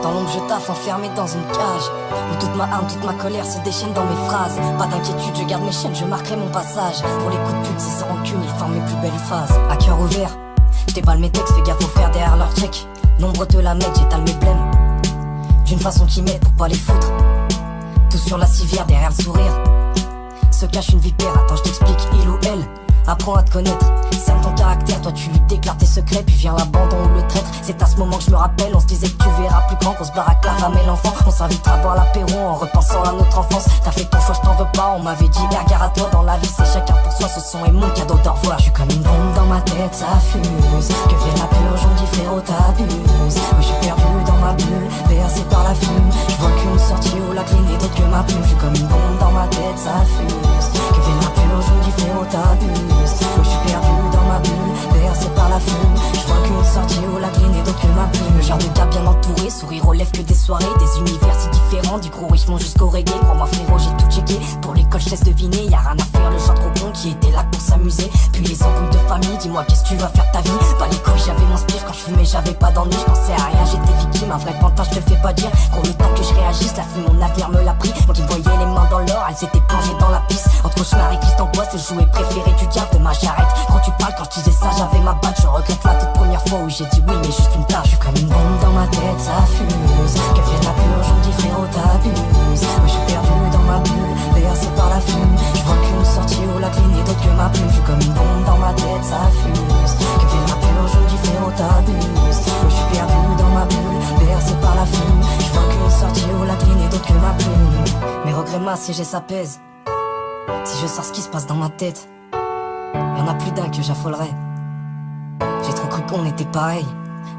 Dans l'ombre je taffe enfermé dans une cage où toute ma âme, toute ma colère se déchaîne dans mes phrases. Pas d'inquiétude, je garde mes chaînes, je marquerai mon passage. Pour les coups de pute, c'est sans rancune, ils forment mes plus belles phases. À cœur ouvert, je déballe mes textes, fais gaffe aux frères derrière leur check. Nombre te la mettent, j'étale mes blèmes d'une façon qui m'aide pour pas les foutre. Tout sur la civière, derrière le sourire se cache une vipère, attends je t'explique, il ou elle. Apprends à te connaître, cerne ton caractère, toi tu lui déclares tes secrets, puis vient l'abandon ou le traître. C'est à ce moment que je me rappelle, on se disait que tu verras plus grand, qu'on se baraque la femme et l'enfant. On s'invitera à boire l'apéro en repensant à notre enfance. T'as fait ton choix, je t'en veux pas, on m'avait dit gare à toi. Dans la vie c'est chacun pour soi, ce son est mon cadeau d'au revoir. Je suis comme une bombe dans ma tête, ça fuse. Que vienne la purge, on me dit frérot t'abuses. Moi je suis perdu dans ma bulle, bercé par la fume. Je vois qu'une sortie au lac, les d'autres que ma plume. Je suis comme une bombe dans ma tête, ça fuse. Que vienne la purge, on me dit frérot t'abuses. Moi je suis perdu dans ma bulle, bercé par la fume. Je vois qu'une sortie au lac, les d'autres que ma plume. Le genre de gars bien entouré, sourire aux lèvres que des soirées. Des univers si différents, du gros richement jusqu'au reggae. Crois-moi frérot, j'ai tout checké. Pour l'école je laisse deviner, y'a rien à faire, le genre trop bon qui était là pour s'amuser. Puis les embrouilles de famille, dis-moi qu'est-ce que tu vas faire ta vie. Pas les couilles, j'avais mon spliff, quand je fumais j'avais pas d'ennui. Je pensais à rien, j'étais victime, un vrai pantin, je te fais pas dire. Gros le temps que je réagisse, la fume, mon avenir me l'a pris. Moi qui me voyais les mains dans l'or, elles étaient plongées dans la pisse. Entre cauchemar et Christ angoisse, le jouet préféré du diable de ma charrette. Quand tu parles, quand je disais ça, j'avais ma batte. Je regrette la toute première fois où j'ai dit oui, mais juste une tâche. Je suis comme une bombe dans ma tête, ça fuse. Que vienne la purge, on me dit frérot t'abuses. Moi je suis perdu dans ma bulle, bercé par la fume. Je vois qu'une sortie au lac, les d'autres que ma plume. Je suis comme une bombe dans ma tête, ça fuse. Que vienne la purge, on me dit frérot t'abuses. Moi je suis perdu dans ma bulle, bercé par la fume. Je vois qu'une sortie au lac, les d'autres que ma plume. Mes regrets m'assiègent et ça pèse. Si je sors ce qui se passe dans ma tête, y'en a plus d'un que j'affolerais. J'ai trop cru qu'on était pareil.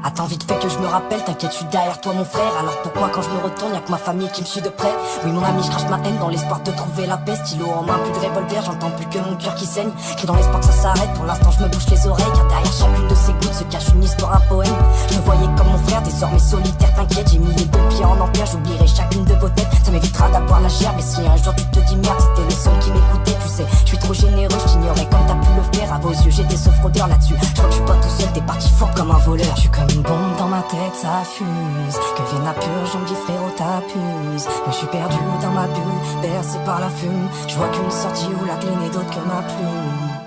Attends vite fait que je me rappelle, t'inquiète je suis derrière toi mon frère. Alors pourquoi quand je me retourne y'a que ma famille qui me suit de près. Oui mon ami je crache ma haine dans l'espoir de trouver la paix. Stylo en main, plus de revolver, j'entends plus que mon cœur qui saigne. Crie dans l'espoir que ça s'arrête, pour l'instant je me bouche les oreilles. Car derrière chacune de ces gouttes se cache une histoire, un poème. Je me voyais comme mon frère, désormais solitaire, t'inquiète. J'ai mis les deux pieds en empire, j'oublierai chacune de vos têtes. Ça m'évitera d'avoir la gerbe. Et si un jour tu te dis merde, c'était le seul qui m'écoutait. Tu sais, je suis trop généreux, je t'ignorais comme t'as pu le faire. À vos yeux j'étais ce fraudeur là-dessus. Je crois que je suis pas tout seul, t'es parti fort comme un voleur. Je suis comme une bombe dans ma tête, ça fuse. Que vienne la purge, on me dit frérot t'abuses. Moi je suis perdu dans ma bulle, bercé par la fume. Je vois qu'une sortie où la clé n'est d'autre que ma plume.